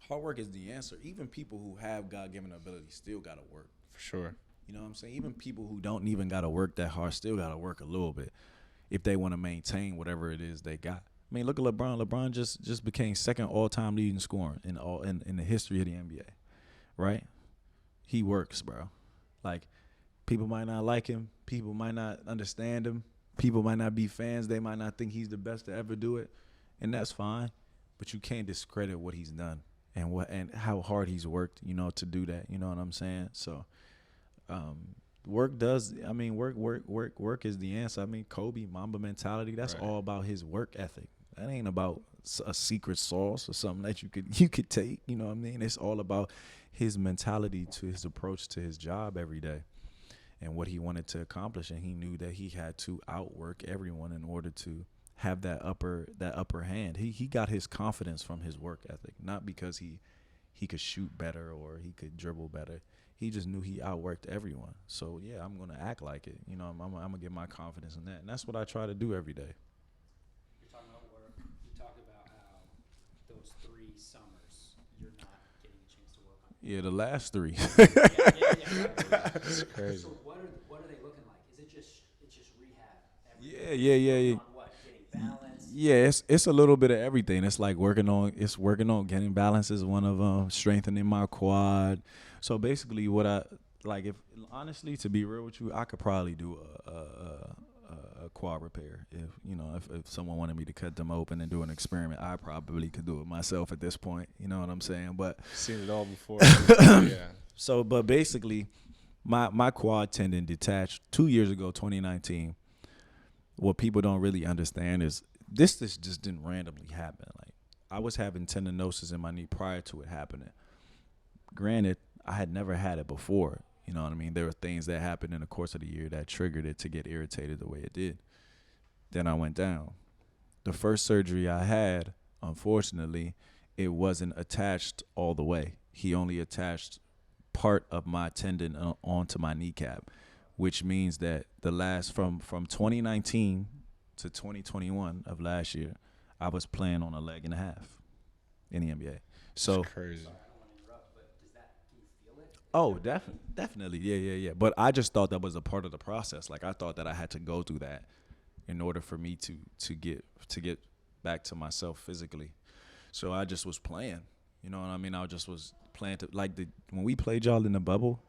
Hard work is the answer. Even people who have God given ability still gotta work. For sure. You know what I'm saying? Even people who don't even gotta work that hard still gotta work a little bit if they want to maintain whatever it is they got. I mean, look at LeBron. LeBron just became second all time leading scorer in the history of the NBA. Right? He works, bro. Like, people might not like him. People might not understand him. People might not be fans. They might not think he's the best to ever do it, and that's fine. But you can't discredit what he's done and how hard he's worked, to do that. You know what I'm saying? So, work does. I mean, work is the answer. I mean, Kobe, Mamba mentality. That's Right. all about his work ethic. That ain't about a secret sauce or something that you could take. You know what I mean? It's all about his mentality to his approach to his job every day and what he wanted to accomplish, and he knew that he had to outwork everyone in order to have that upper hand. He got his confidence from his work ethic, not because he could shoot better or he could dribble better. He just knew he outworked everyone. So yeah, I'm gonna act like it. I'm gonna get my confidence in that, and that's what I try to do every day. You're talking about work. You talked about how those 3 summers you're not getting a chance to work on. Yeah, the last three. Yeah. It's crazy. So what are they looking like? Is it just rehab? Yeah. On what? Getting balance. Yeah, it's a little bit of everything. It's like working on getting balance is one of them, strengthening my quad. So basically, what I like, if honestly, to be real with you, I could probably do a quad repair. If someone wanted me to cut them open and do an experiment, I probably could do it myself at this point. You know what I'm saying? But Seen it all before. Yeah. so, but basically, my quad tendon detached 2 years ago, 2019. What people don't really understand is this just didn't randomly happen. Like, I was having tendinosis in my knee prior to it happening. Granted, I had never had it before. You know what I mean? There were things that happened in the course of the year that triggered it to get irritated the way it did. Then I went down. The first surgery I had, unfortunately, it wasn't attached all the way. He only attached part of my tendon onto my kneecap, which means that the last from 2019 to 2021 of last year, I was playing on a leg and a half in the NBA. So, It's crazy. I don't want to interrupt, but do you feel it? oh, definitely, yeah. But I just thought that was a part of the process. Like, I thought that I had to go through that in order for me to get back to myself physically. So I just was playing. You know what I mean? I just was playing when we played y'all in the bubble.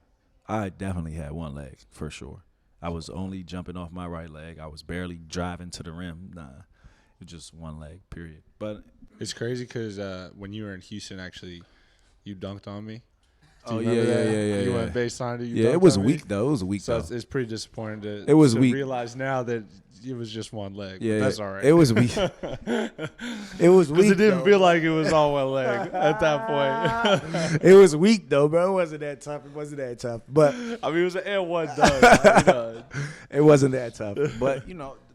I definitely had one leg for sure. I was only jumping off my right leg. I was barely driving to the rim. Nah, it was just one leg, period. But It's crazy because when you were in Houston, actually, you dunked on me. Do oh you yeah, remember yeah, that? yeah. You went baseline. You Yeah, dunked it was on me? weak though. It was weak So though. it's pretty disappointing to It was to weak. realize now that it was just one leg. Yeah, But that's all right. It was weak. It was weak. Because it didn't though. feel like it was all one leg at that point. It was weak though, bro. It wasn't that tough. But I mean, it was an and one done. it wasn't that tough. But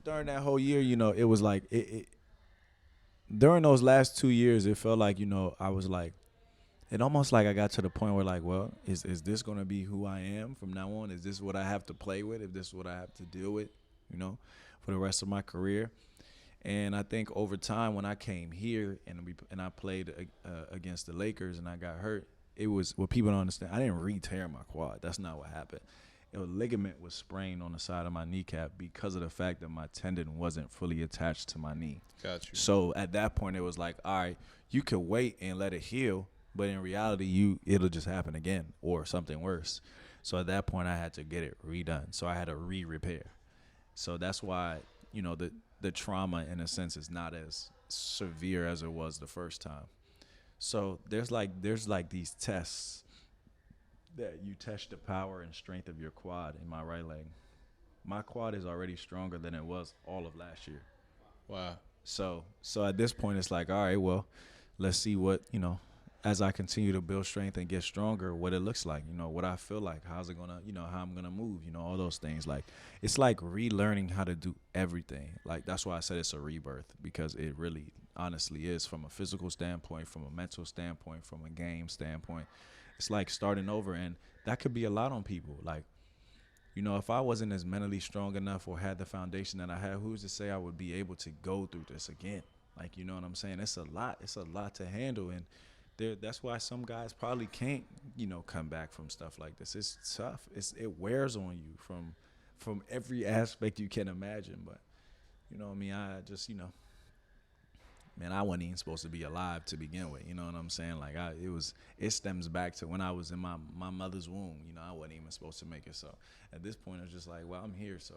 during that whole year, it was like it. During those last 2 years, it felt like I was like, it almost like I got to the point where like, well, is this gonna be who I am from now on? Is this what I have to play with? Is this what I have to deal with? For the rest of my career. And I think over time, when I came here and I played against the Lakers and I got hurt, it was what people don't understand. I didn't re-tear my quad. That's not what happened. A ligament was sprained on the side of my kneecap because of the fact that my tendon wasn't fully attached to my knee. Got you. So at that point, it was like, all right, you could wait and let it heal, but in reality, it'll just happen again or something worse. So at that point, I had to get it redone. So I had to re-repair. So that's why, the trauma, in a sense, is not as severe as it was the first time. So there's these tests that you test the power and strength of your quad in my right leg. My quad is already stronger than it was all of last year. Wow. So at this point, it's like, all right, well, let's see what, as I continue to build strength and get stronger, what it looks like, what I feel like, how's it gonna, how I'm gonna move, all those things. Like, it's like relearning how to do everything. Like, that's why I said it's a rebirth, because it really honestly is, from a physical standpoint, from a mental standpoint, from a game standpoint. It's like starting over, and that could be a lot on people. Like, if I wasn't as mentally strong enough or had the foundation that I had, who's to say I would be able to go through this again? Like, you know what I'm saying? It's a lot. It's a lot to handle, and That's why some guys probably can't, come back from stuff like this. It's tough. It wears on you from every aspect you can imagine. But you know what I mean? I just, man, I wasn't even supposed to be alive to begin with. You know what I'm saying? Like it stems back to when I was in my mother's womb. I wasn't even supposed to make it. So at this point, it's just like, well, I'm here, so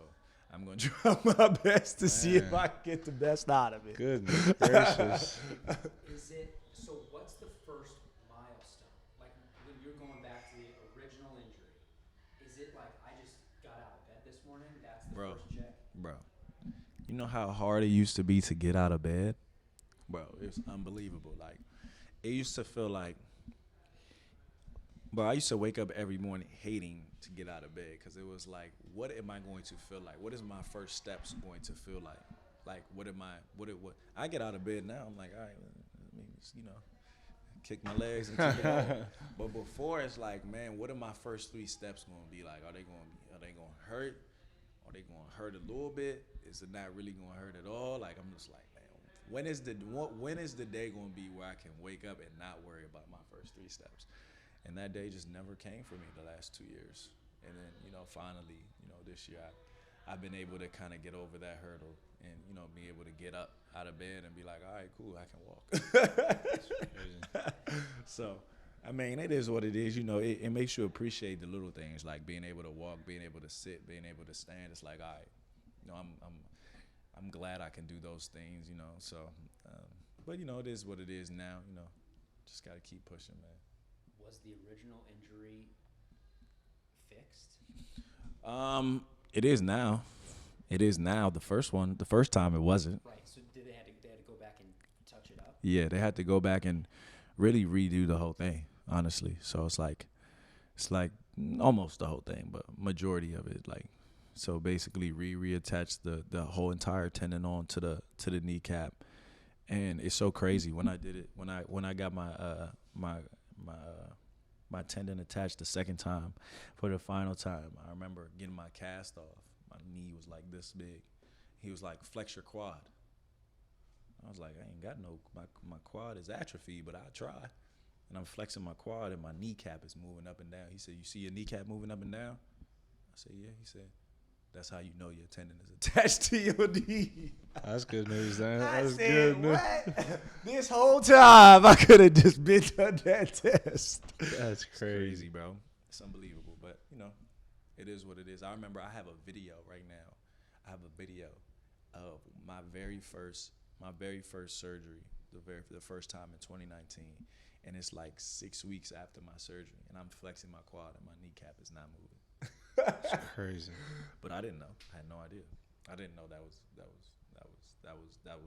I'm gonna try my best to see if Man. I can get the best out of it. Goodness gracious. Is it so? What's the first milestone? Like when you're going back to the original injury, is it like I just got out of bed this morning? That's the Bro. first check. Bro, you know how hard it used to be to get out of bed? Bro, it's unbelievable. Like, it used to feel like, I used to wake up every morning hating to get out of bed because it was like, what am I going to feel like? What is my first steps going to feel like? Like, what I get out of bed now, I'm like, all right, let me just, kick my legs and keep it on. But before, it's like, man, what are my first 3 steps going to be like? Are they going to hurt? Are they going to hurt a little bit? Is it not really going to hurt at all? Like, I'm just like, man, when is the day going to be where I can wake up and not worry about my first 3 steps? And that day just never came for me the last 2 years. And then, finally, this year I've been able to kind of get over that hurdle and, be able to get up out of bed and be like, all right, cool, I can walk. So, I mean, it is what it is. It makes you appreciate the little things, like being able to walk, being able to sit, being able to stand. It's like, all right, I'm glad I can do those things, So, but it is what it is now. Just got to keep pushing, man. Was the original injury fixed? It is now. It is now. The first time it wasn't. Right. So did they had to go back and touch it up? Yeah, they had to go back and really redo the whole thing, honestly. So it's like almost the whole thing, but majority of it, like, so basically reattach the whole entire tendon on to the kneecap. And it's so crazy when I did it, when I got my tendon attached the second time for the final time. I remember getting my cast off. My knee was like this big. He was like, flex your quad. I was like, I ain't got my quad is atrophied, but I'll try. And I'm flexing my quad and my kneecap is moving up and down. He said, you see your kneecap moving up and down? I said, yeah. He said, that's how you know your tendon is attached to your knee. That's good news, man. I That's said, good news. what? This whole time, I could have just been done that test. That's crazy. Bro. It's unbelievable, but it is what it is. I remember I have a video right now. I have a video of my very first surgery, the first time in 2019, and it's like 6 weeks after my surgery, and I'm flexing my quad, and my kneecap is not moving. That's crazy. But I didn't know. I had no idea. I didn't know that was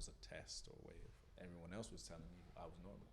a test or a way of everyone else was telling me I was normal.